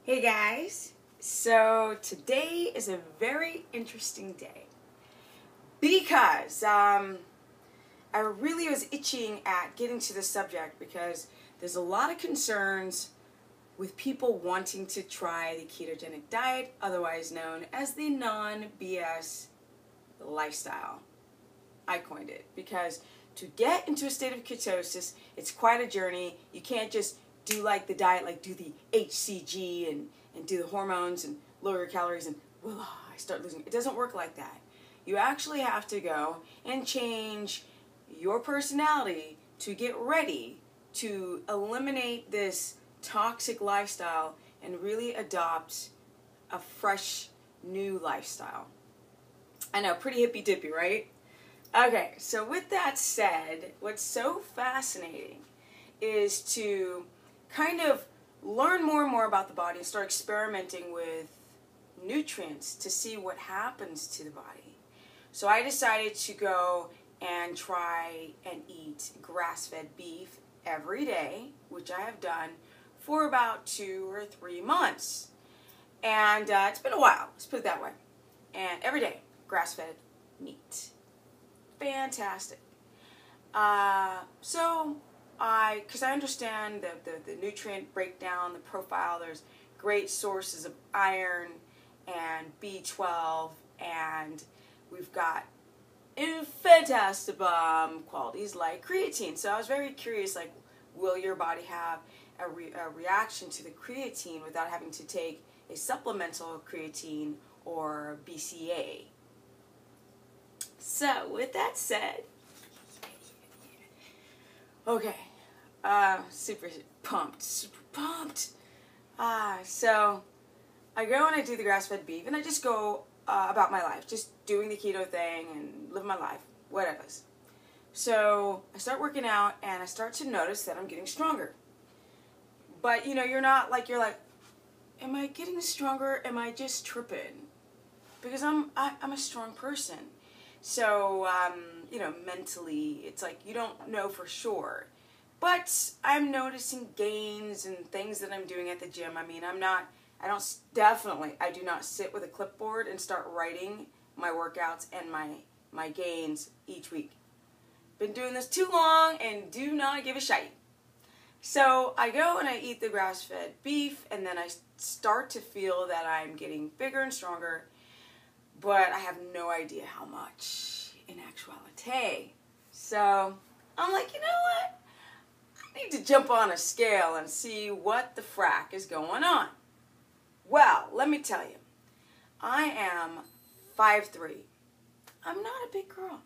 Hey guys, so today is a very interesting day because I really was itching at getting to the subject because there's a lot of concerns with people wanting to try the ketogenic diet, otherwise known as the non-BS lifestyle. I coined it because to get into a state of ketosis, it's quite a journey. You can't just do like the diet, like do the HCG and do the hormones and lower your calories and voila, I start losing. It doesn't work like that. You actually have to go and change your personality to get ready to eliminate this toxic lifestyle and really adopt a fresh, new lifestyle. I know, pretty hippy-dippy, right? Okay, so with that said, what's so fascinating is to kind of learn more and more about the body and start experimenting with nutrients to see what happens to the body. So I decided to go and try and eat grass-fed beef every day, which I have done for about 2 or 3 months. And it's been a while, let's put it that way. And every day, grass-fed meat. Fantastic. Because I understand the nutrient breakdown, the profile, there's great sources of iron and B12, and we've got fantastic qualities like creatine. So I was very curious, like, will your body have a reaction to the creatine without having to take a supplemental creatine or BCA? So, with that said, okay, super pumped. So, I go and I do the grass-fed beef, and I just go about my life, just doing the keto thing and living my life, whatever. So, I start working out, and I start to notice that I'm getting stronger. But, you know, you're like, am I getting stronger? Am I just tripping? Because I'm a strong person. So, you know, mentally, it's like you don't know for sure. But I'm noticing gains and things that I'm doing at the gym. I mean, I do not sit with a clipboard and start writing my workouts and my gains each week. Been doing this too long and do not give a shite. So I go and I eat the grass-fed beef, and then I start to feel that I'm getting bigger and stronger, but I have no idea how much in actuality. So I'm like, you know what? I need to jump on a scale and see what the frack is going on. Well, let me tell you, I am 5'3". I'm not a big girl.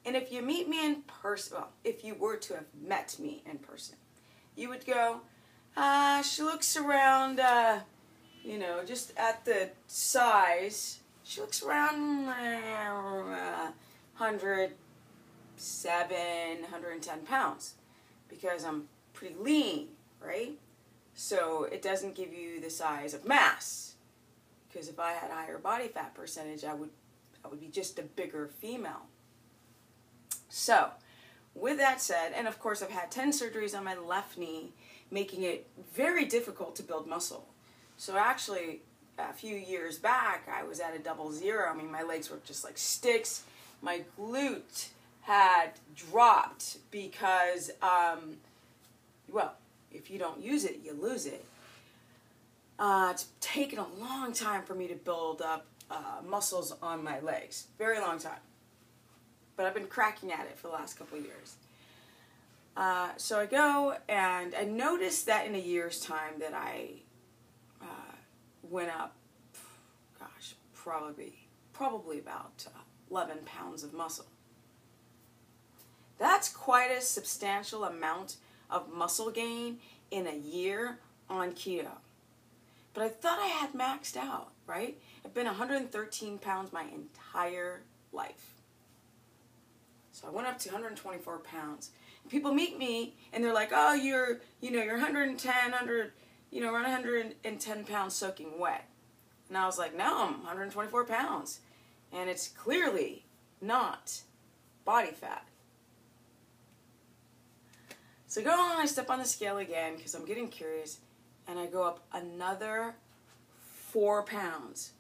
And if you meet me in person, well, if you were to have met me in person, you would go, she looks around, you know, just at the size. She looks around 107, 110 pounds because I'm pretty lean, right? So it doesn't give you the size of mass, because if I had a higher body fat percentage, I would be just a bigger female. So with that said, and of course I've had 10 surgeries on my left knee, making it very difficult to build muscle. So actually, a few years back, I was at a 00. I mean, my legs were just like sticks. My glute had dropped because, well, if you don't use it, you lose it. It's taken a long time for me to build up muscles on my legs. Very long time. But I've been cracking at it for the last couple of years. So I go, and I noticed that in a year's time that I went up, gosh, probably about 11 pounds of muscle. That's quite a substantial amount of muscle gain in a year on keto. But I thought I had maxed out, right? I've been 113 pounds my entire life. So I went up to 124 pounds. People meet me and they're like, oh, you're 110, around 110 pounds soaking wet. And I was like, no, I'm 124 pounds. And it's clearly not body fat. So I go on, I step on the scale again because I'm getting curious, and I go up another 4 pounds.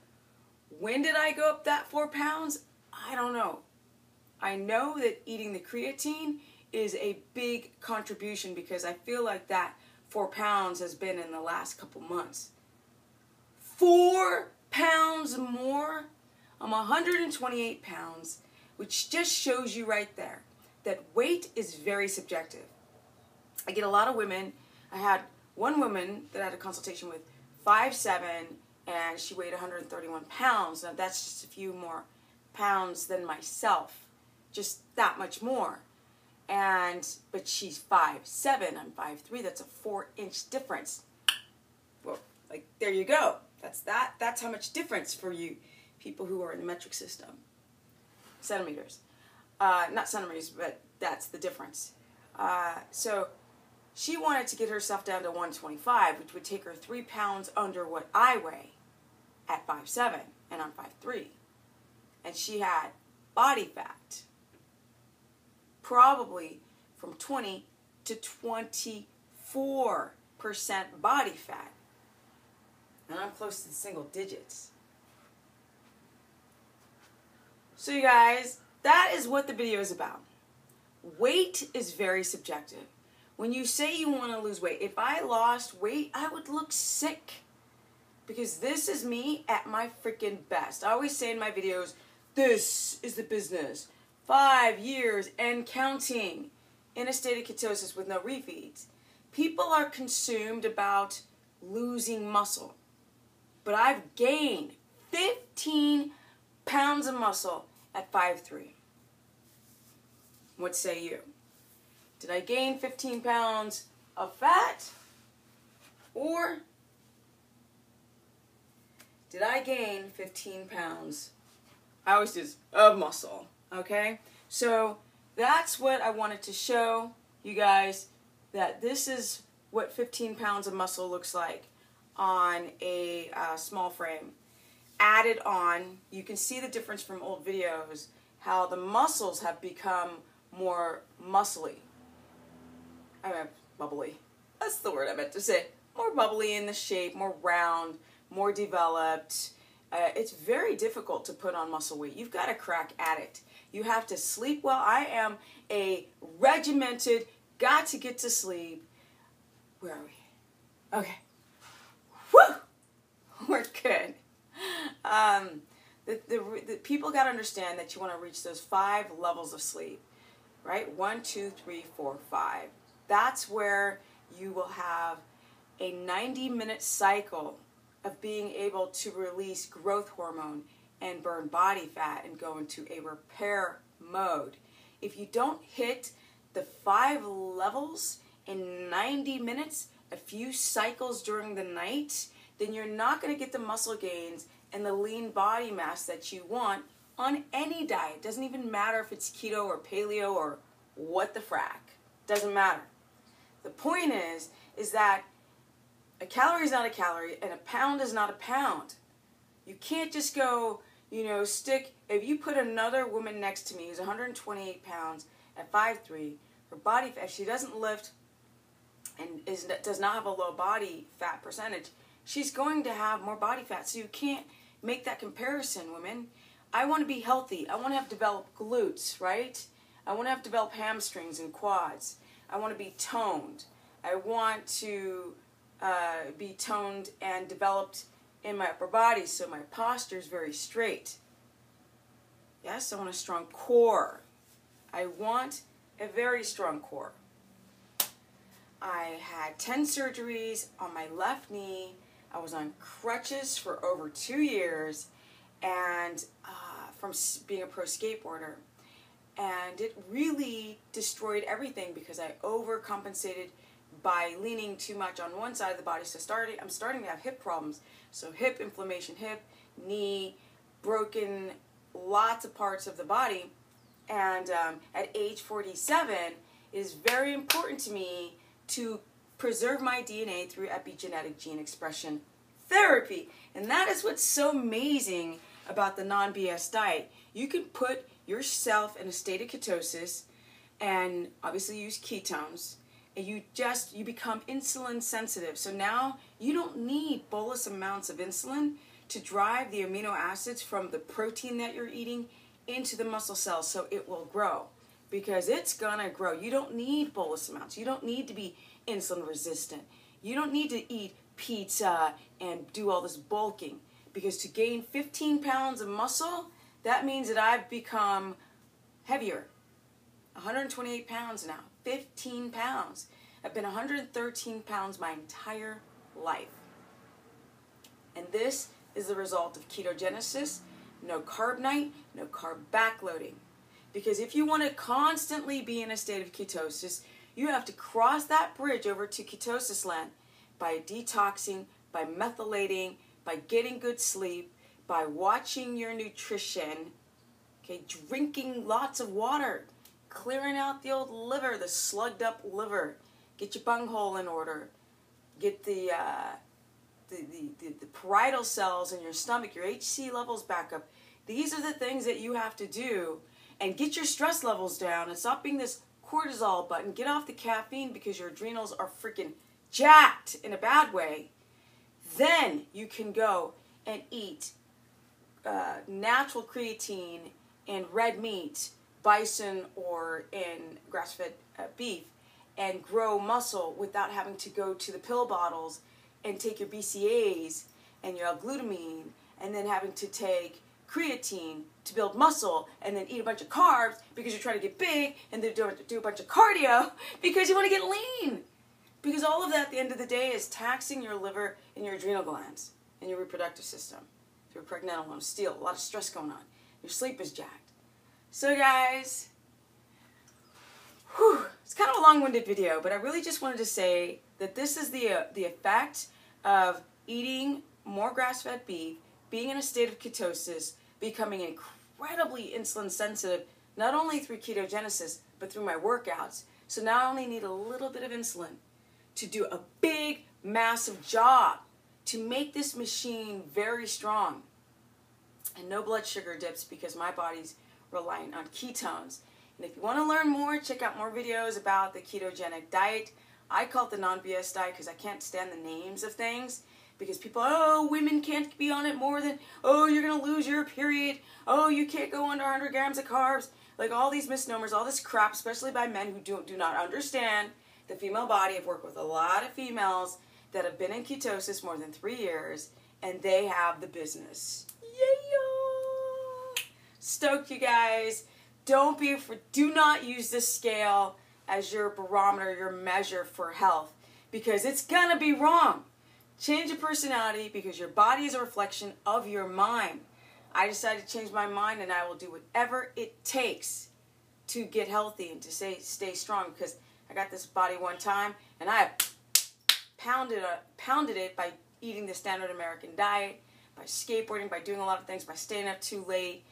When did I go up that 4 pounds? I don't know. I know that eating the creatine is a big contribution because I feel like that 4 pounds has been in the last couple months. 4 pounds more? I'm 128 pounds, which just shows you right there that weight is very subjective. I get a lot of women. I had one woman that I had a consultation with, 5'7", and she weighed 131 pounds. Now that's just a few more pounds than myself, just that much more. But she's 5'7", I'm 5'3", that's a 4-inch difference. Well, like, there you go. That's how much difference for you people who are in the metric system. Centimeters. Not centimeters, but that's the difference. So she wanted to get herself down to 125, which would take her 3 pounds under what I weigh at 5'7", and I'm 5'3". And she had body fat, probably from 20 to 24% body fat. And I'm close to the single digits. So you guys, that is what the video is about. Weight is very subjective. When you say you want to lose weight, if I lost weight, I would look sick. Because this is me at my freaking best. I always say in my videos, this is the business. 5 years and counting in a state of ketosis with no refeeds. People are consumed about losing muscle. But I've gained 15 pounds of muscle at 5'3". What say you? Did I gain 15 pounds of fat? Or did I gain 15 pounds, I always do, of muscle? Okay? So that's what I wanted to show you guys, that this is what 15 pounds of muscle looks like on a small frame. Added on, you can see the difference from old videos, how the muscles have become more muscly. I mean, bubbly. That's the word I meant to say. More bubbly in the shape, more round, more developed. It's very difficult to put on muscle weight. You've got to crack at it. You have to sleep well. I am a regimented, got to get to sleep. Where are we? Okay. Woo! We're good. The people got to understand that you want to reach those 5 levels of sleep, right? 1, 2, 3, 4, 5. That's where you will have a 90-minute cycle of being able to release growth hormone and burn body fat and go into a repair mode. If you don't hit the 5 levels in 90 minutes, a few cycles during the night, then you're not going to get the muscle gains and the lean body mass that you want on any diet. It doesn't even matter if it's keto or paleo or what the frack. Doesn't matter. The point is that a calorie is not a calorie and a pound is not a pound. You can't just go, stick, if you put another woman next to me who's 128 pounds at 5'3", her body fat, if she doesn't lift and does not have a low body fat percentage, she's going to have more body fat. So you can't make that comparison, women. I want to be healthy. I want to have developed glutes, right? I want to have developed hamstrings and quads. I want to be toned. I want to be toned and developed in my upper body so my posture is very straight. Yes, I want a strong core. I want a very strong core. I had 10 surgeries on my left knee. I was on crutches for over 2 years, and from being a pro skateboarder. And it really destroyed everything because I overcompensated by leaning too much on one side of the body. So I'm starting to have hip problems. So hip inflammation, hip, knee, broken lots of parts of the body. And at age 47, it is very important to me to preserve my DNA through epigenetic gene expression therapy. And that is what's so amazing about the non-BS diet. You can put yourself in a state of ketosis and obviously use ketones, and you become insulin sensitive. So now You don't need bolus amounts of insulin to drive the amino acids from the protein that you're eating into the muscle cells so it will grow, because it's gonna grow. You don't need bolus amounts. You don't need to be insulin resistant. You don't need to eat pizza and do all this bulking, because to gain 15 pounds of muscle, that means that I've become heavier. 128 pounds now, 15 pounds. I've been 113 pounds my entire life. And this is the result of ketogenesis, no carb night, no carb backloading. Because if you want to constantly be in a state of ketosis, you have to cross that bridge over to ketosis land by detoxing, by methylating, by getting good sleep, by watching your nutrition, okay, drinking lots of water, clearing out the old liver, the slugged up liver. Get your bunghole in order. Get the parietal cells in your stomach, your HC levels back up. These are the things that you have to do, and get your stress levels down and stop being this cortisol button. Get off the caffeine because your adrenals are freaking jacked in a bad way. Then you can go and eat natural creatine and red meat, bison or in grass-fed beef, and grow muscle without having to go to the pill bottles and take your BCAAs and your L-glutamine, and then having to take creatine to build muscle, and then eat a bunch of carbs because you're trying to get big, and then do a bunch of cardio because you want to get lean. Because all of that at the end of the day is taxing your liver and your adrenal glands and your reproductive system. Through pregnenolone, steel, a lot of stress going on. Your sleep is jacked. So guys, it's kind of a long-winded video, but I really just wanted to say that this is the effect of eating more grass-fed beef, being in a state of ketosis, becoming incredibly insulin sensitive, not only through ketogenesis, but through my workouts. So now I only need a little bit of insulin to do a big, massive job to make this machine very strong. And no blood sugar dips because my body's relying on ketones. And if you want to learn more, check out more videos about the ketogenic diet. I call it the non-BS diet because I can't stand the names of things. Because people, oh, women can't be on it more than, oh, you're going to lose your period. Oh, you can't go under 100 grams of carbs. Like all these misnomers, all this crap, especially by men who do not understand the female body. I've worked with a lot of females that have been in ketosis more than 3 years, and they have the business. Yeah! Stoked, you guys. Do not use this scale as your barometer, your measure for health, because it's going to be wrong. Change your personality because your body is a reflection of your mind. I decided to change my mind, and I will do whatever it takes to get healthy and to stay strong, because I got this body one time, and I pounded it by eating the standard American diet, by skateboarding, by doing a lot of things, by staying up too late,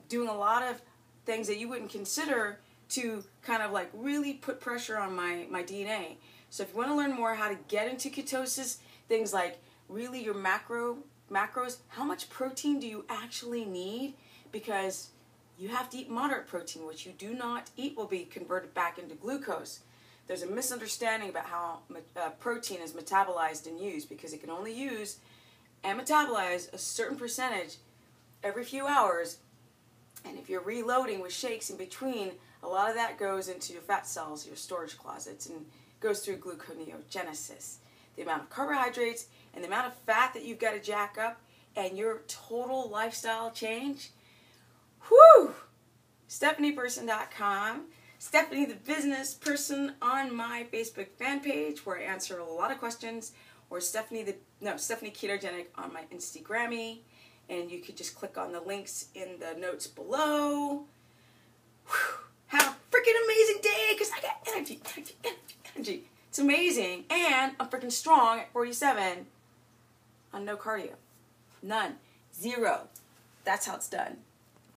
doing a lot of things that you wouldn't consider to kind of like really put pressure on my DNA. So if you want to learn more how to get into ketosis, things like really your macros, how much protein do you actually need? Because you have to eat moderate protein. What you do not eat will be converted back into glucose. There's a misunderstanding about how protein is metabolized and used, because it can only use and metabolize a certain percentage every few hours. And if you're reloading with shakes in between, a lot of that goes into your fat cells, your storage closets, and goes through gluconeogenesis. The amount of carbohydrates and the amount of fat that you've got to jack up, and your total lifestyle change. Whew! StephaniePerson.com. Stephanie the Business Person on my Facebook fan page, where I answer a lot of questions, or Stephanie Ketogenic on my Instagrammy, and you could just click on the links in the notes below. Whew. Have a freaking amazing day, because I got energy. It's amazing, and I'm freaking strong at 47 on no cardio. None. Zero. That's how it's done.